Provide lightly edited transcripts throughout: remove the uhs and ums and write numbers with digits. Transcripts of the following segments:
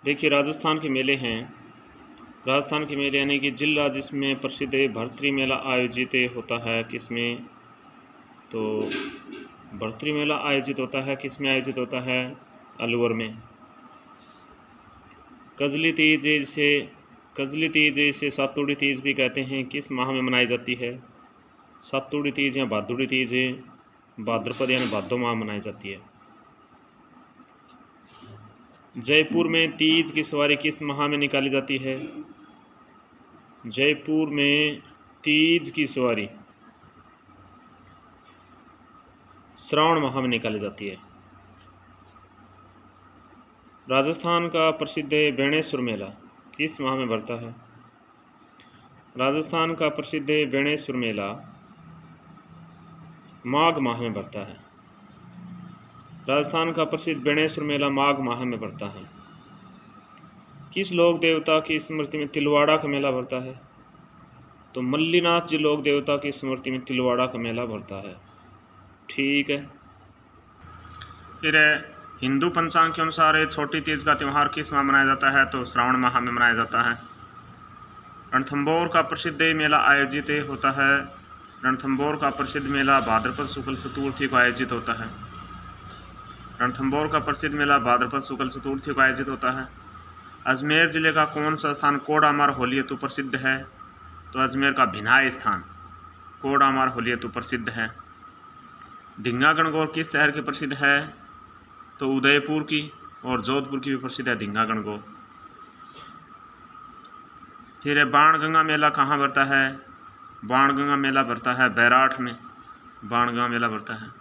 देखिए राजस्थान के मेले हैं। राजस्थान के मेले यानी कि जिला जिसमें प्रसिद्ध भरतरी मेला आयोजित होता है किसमें, तो भरतरी मेला आयोजित होता है किसमें आयोजित होता है, अलवर में। कजली तीज इसे सातुड़ी तीज भी कहते हैं, किस माह में मनाई जाती है। सातुड़ी तीज या भादुड़ी तीज भाद्रपद यानी भादो माह मनाई जाती है। जयपुर में तीज की सवारी किस माह में निकाली जाती है। जयपुर में तीज की सवारी श्रावण माह में निकाली जाती है। राजस्थान का प्रसिद्ध बेणेश्वर मेला किस माह में भरता है। राजस्थान का प्रसिद्ध बेणेश्वर मेला माघ माह में भरता है। राजस्थान का प्रसिद्ध बेणेश्वर मेला माघ माह में भरता है। किस लोक देवता की स्मृति में तिलवाड़ा का मेला भरता है, तो मल्लीनाथ जी लोक देवता की स्मृति में तिलवाड़ा का मेला भरता है। ठीक है। फिर हिंदू पंचांग के अनुसार छोटी तीज का त्यौहार किस माह मनाया जाता है, तो श्रावण माह में मनाया जाता है। रणथंभौर का प्रसिद्ध मेला आयोजित होता है। रणथंभौर का प्रसिद्ध मेला भाद्रपद शुक्ल चतुर्थी को आयोजित होता है। रणथंभौर का प्रसिद्ध मेला भाद्रपद शुक्ल चतुर्थी को आयोजित होता है। अजमेर जिले का कौन सा स्थान कोडामार होली हेतु प्रसिद्ध है, तो अजमेर का भिनाई स्थान कोडामार होली हेतु प्रसिद्ध है। धिंगा गणगौर किस शहर की प्रसिद्ध है, तो उदयपुर की, और जोधपुर की भी प्रसिद्ध है धिंगा गणगौर। फिर बाणगंगा मेला कहाँ भरता है। बाणगंगा मेला भरता है बैराठ में। बाणगंगा मेला भरता है।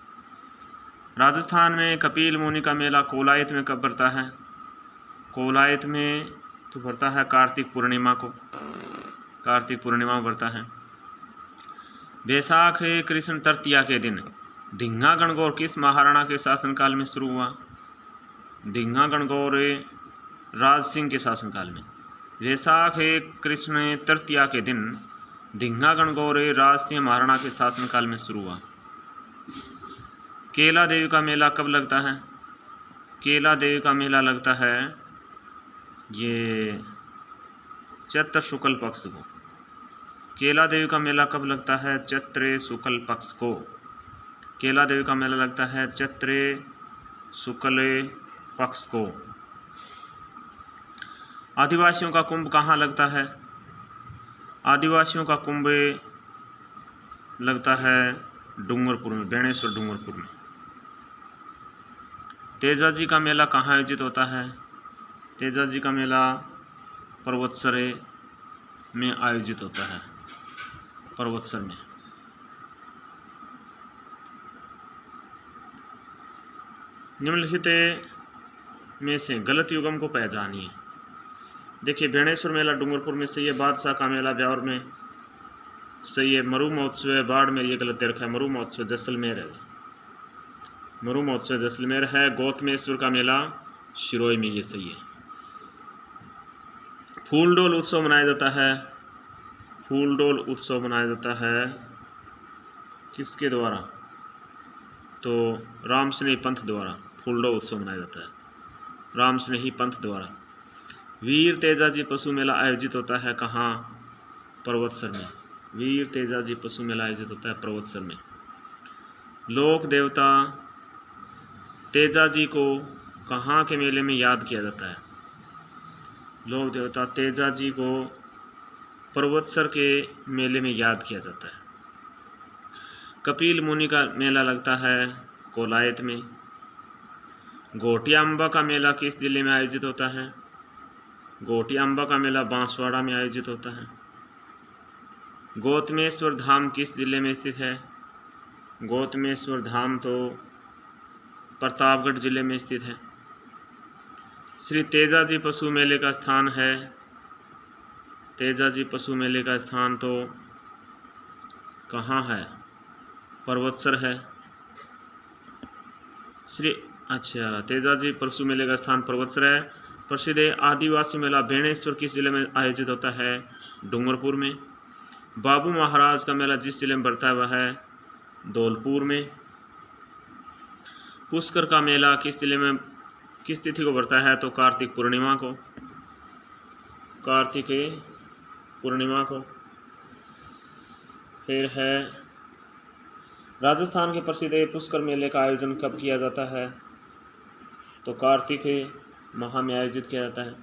राजस्थान में कपिल मुनि का मेला कोलायत में कब भरता है। कोलायत में तो भरता है कार्तिक पूर्णिमा को। कार्तिक पूर्णिमा भरता है। बैसाख कृष्ण तृतीया के दिन धिंगा गणगौर किस महाराणा के शासनकाल में शुरू हुआ। धिंगा गणगौर राज सिंह के शासनकाल में। वैसाख कृष्ण तृतीया के दिन धिंगा गणगौर राज सिंह महाराणा के शासनकाल में शुरू हुआ। केला देवी का मेला कब लगता है। केला देवी का मेला लगता है ये चैत्र शुक्ल पक्ष को। केला देवी का मेला कब लगता है, चैत्र शुक्ल पक्ष को। केला देवी का मेला लगता है चैत्र शुक्ल पक्ष को। आदिवासियों का कुंभ कहाँ लगता है। आदिवासियों का कुंभ लगता है डूंगरपुर में, बेणेश्वर डूंगरपुर में। तेजाजी का मेला कहाँ आयोजित होता है। तेजाजी का मेला पर्वतसर में आयोजित होता है, पर्वतसर में। निम्नलिखित में से गलत युगम को पहचानिए। देखिए बेणेश्वर मेला डूंगरपुर में सही है। बादशाह का मेला ब्यावर में सही है। मरु महोत्सव है बाड़मेर, ये गलत दे रखा है। मरु महोत्सव जैसलमेर है। मरु महोत्सव जैसलमेर है। गौतमेश्वर का मेला शिरोई में, ये सही है। फूलडोल उत्सव मनाया जाता है। फूलडोल उत्सव मनाया जाता है किसके द्वारा, तो राम स्नेही पंथ द्वारा फूलडोल उत्सव मनाया जाता है, राम स्नेही पंथ द्वारा। वीर तेजाजी पशु मेला आयोजित होता है कहाँ, पर्वतसर में। वीर तेजाजी पशु मेला आयोजित होता है पर्वतसर में। लोक देवता तेजाजी को कहाँ के मेले में याद किया जाता है। लोक देवता तेजाजी को पर्वतसर के मेले में याद किया जाता है। कपिल मुनि का मेला लगता है कोलायत में। घोटिया अम्बा का मेला किस जिले में आयोजित होता है। घोटिया अम्बा का मेला बांसवाड़ा में आयोजित होता है। गौतमेश्वर धाम किस जिले में स्थित है। गौतमेश्वर धाम तो प्रतापगढ़ जिले में स्थित है। श्री तेजाजी पशु मेले का स्थान है, तेजाजी पशु मेले का स्थान तो कहाँ है, पर्वतसर है। तेजाजी पशु मेले का स्थान पर्वतसर है। प्रसिद्ध आदिवासी मेला बेणेश्वर किस जिले में आयोजित होता है, डूंगरपुर में। बाबू महाराज का मेला जिस जिले में बढ़ता है वह है धौलपुर में। पुष्कर का मेला किस जिले में किस तिथि को बढ़ता है, तो कार्तिक पूर्णिमा को। कार्तिकेय पूर्णिमा को। फिर है राजस्थान के प्रसिद्ध पुष्कर मेले का आयोजन कब किया जाता है? तो कार्तिकेय माह में आयोजित किया जाता है।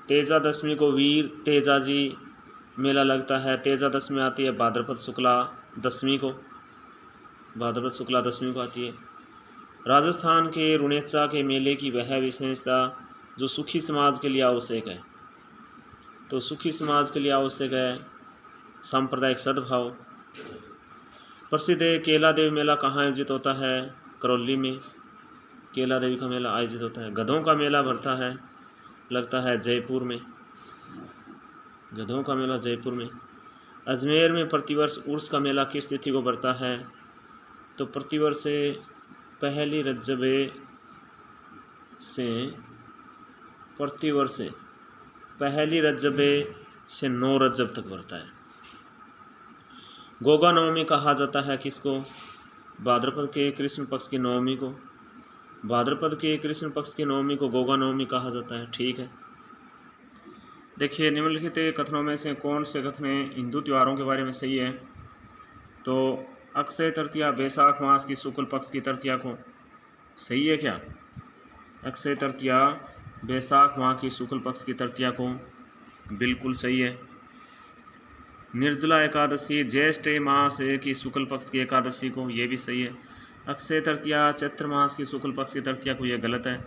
तेजा दशमी को वीर तेजाजी मेला लगता है। तेजा दशमी आती है भाद्रपद शुक्ला दशमी को, भाद्रपद शुक्ला दशमी को आती है। राजस्थान के रुणेचा के मेले की वह विशेषता जो सुखी समाज के लिए आवश्यक है। तो सुखी समाज के लिए आवश्यक है सांप्रदायिक सद्भाव। प्रसिद्ध केला देवी मेला कहाँ आयोजित होता है? करौली में केला देवी का मेला आयोजित होता है। गधों का मेला लगता है जयपुर में, गधों का मेला जयपुर में। अजमेर में प्रतिवर्ष उर्स का मेला किस तिथि को बढ़ता है? तो प्रतिवर्ष पहली रज्जबे से 9 रज्जब तक बढ़ता है। गोगा नवमी कहा जाता है किसको? भाद्रपद के कृष्ण पक्ष की नवमी को, भाद्रपद के कृष्ण पक्ष की नवमी को गोगा नवमी कहा जाता है। ठीक है। देखिए निम्नलिखित कथनों में से कौन से कथन हिंदू त्योहारों के बारे में सही है? तो अक्षय तृतीया बैसाख मास की शुक्ल पक्ष की तृतीया को, सही है क्या? अक्षय तृतीया बैसाख माह की शुक्ल पक्ष की तृतीया को बिल्कुल सही है। निर्जला एकादशी ज्येष्ठ मास की शुक्ल पक्ष की एकादशी को, ये भी सही है। अक्षय तृतीया चैत्र मास की शुक्ल पक्ष की तृतीया को, यह गलत है।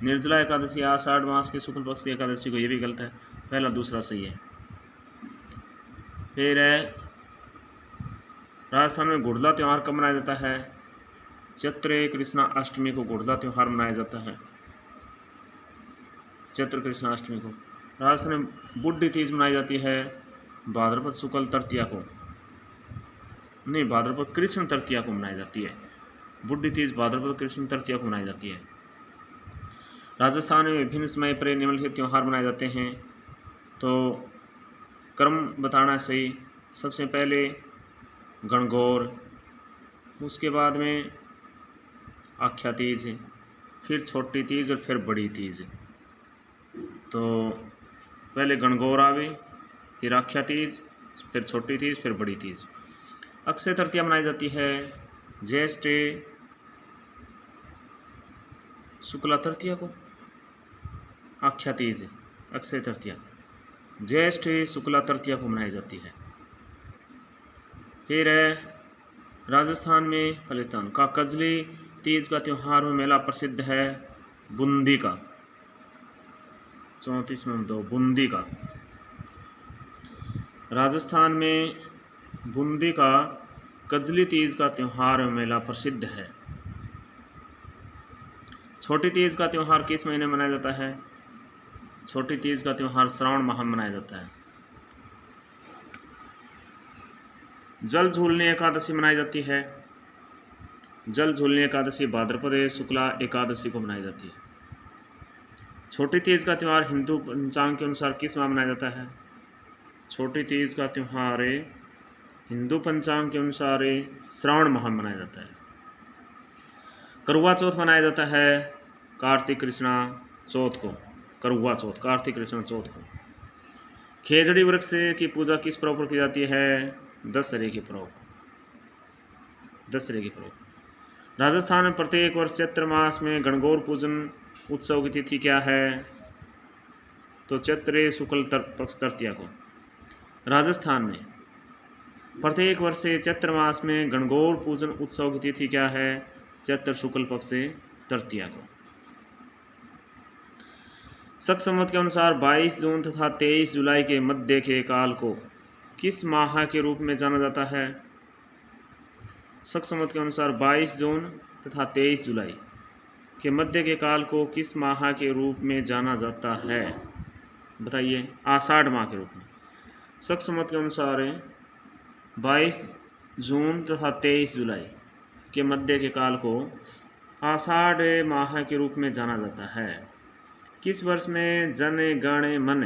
निर्जला एकादशी आषाढ़ मास की शुक्ल पक्ष की एकादशी को, ये भी गलत है। पहला दूसरा सही है। फिर है राजस्थान में गुड़ला त्यौहार कब मनाया जाता है? चैत्र कृष्णा अष्टमी को गुड़ला त्यौहार मनाया जाता है, चैत्र कृष्णा अष्टमी को। राजस्थान में बुड्ढी तीज मनाई जाती है भाद्रपद शुक्ल तृतीया को, नहीं भाद्रपद कृष्ण तृतीया को मनाई जाती है। बुड्ढी तीज भाद्रपद कृष्ण तृतीया को मनाई जाती है। राजस्थान में विभिन्न समय पर निम्नलिखित त्यौहार मनाए जाते हैं। तो क्रम बताना सही। सबसे पहले गणगौर, उसके बाद में आख्या तीज, फिर छोटी तीज और फिर बड़ी तीज। तो पहले गणगौर आवे, फिर आख्या तीज, फिर छोटी तीज, फिर बड़ी तीज। अक्षय तृतीया मनाई जाती है ज्येष्ठ शुक्ला तृतीया को। आख्या तीज अक्षय तृतीया ज्येष्ठ शुक्ला तृतीया को मनाई जाती है। फिर है राजस्थान में फलिस्तान का कजली तीज का त्यौहार में मेला प्रसिद्ध है बूंदी का, 34 बूंदी का। राजस्थान में बूंदी का कजली तीज का त्यौहार में मेला प्रसिद्ध है। छोटी तीज का त्यौहार किस महीने मनाया जाता है? छोटी तीज का त्यौहार श्रावण माह में मनाया जाता है। जल झूलनी एकादशी मनाई जाती है। जल झूलनी एकादशी भाद्रपद शुक्ला एकादशी को मनाई जाती है। छोटी तीज का त्यौहार हिंदू पंचांग के अनुसार किस माह मनाया जाता है? छोटी तीज का त्यौहार हिंदू पंचांग के अनुसार श्रावण माह में मनाया जाता है। करुआ चौथ मनाया जाता है कार्तिक कृष्णा चौथ को, करुआ चौथ कार्तिक कृष्णा चौथ को। खेजड़ी वृक्ष की पूजा किस पर्व पर की जाती है? दशहरे के पर्व, दशहरे के पर्व। राजस्थान में प्रत्येक वर्ष चैत्र मास में गणगौर पूजन उत्सव की तिथि क्या है? तो चैत्र शुक्ल पक्ष तृतीया को। राजस्थान में प्रत्येक वर्ष चैत्र मास में गणगौर पूजन उत्सव की तिथि क्या है? चैत्र शुक्ल पक्ष तृतीया को। शक संवत के अनुसार 22 जून तथा 23 जुलाई के मध्य के काल को किस माह के रूप में जाना जाता है? शक संवत के अनुसार 22 जून तथा 23 जुलाई के मध्य के काल को किस माह के रूप में जाना जाता है? बताइए। आषाढ़ माह के रूप में। शक संवत के अनुसार 22 जून तथा 23 जुलाई के मध्य के काल को आषाढ़ माह के रूप में जाना जाता है। किस वर्ष में जन गण मन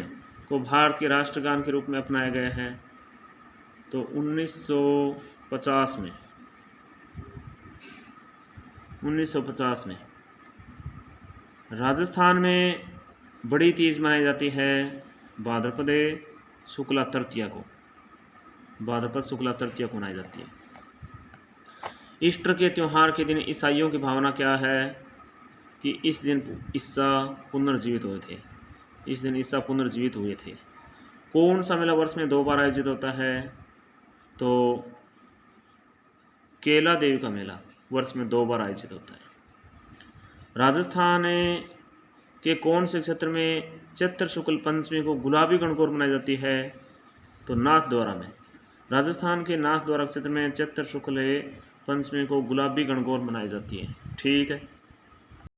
को भारत के राष्ट्रगान के रूप में अपनाया गया है? तो 1950 में। 1950 में। राजस्थान में बड़ी तीज मनाई जाती है भाद्रपदे शुक्ला तृतीया को, भाद्रपद शुक्ला तृतीया को मनाई जाती है। ईस्टर के त्यौहार के दिन ईसाइयों की भावना क्या है कि इस दिन ईसा पुनर्जीवित हुए थे, इस दिन ईसा पुनर्जीवित हुए थे। कौन सा मेला वर्ष में 2 बार आयोजित होता है? तो केला देवी का मेला वर्ष में 2 बार आयोजित होता है। राजस्थान के कौन से क्षेत्र में चैत्र शुक्ल पंचमी को गुलाबी गणगौर मनाई जाती है? तो नाथद्वारा में, राजस्थान के नाथद्वारा क्षेत्र में चैत्र शुक्ल पंचमी को गुलाबी गणगौर मनाई जाती है। ठीक है।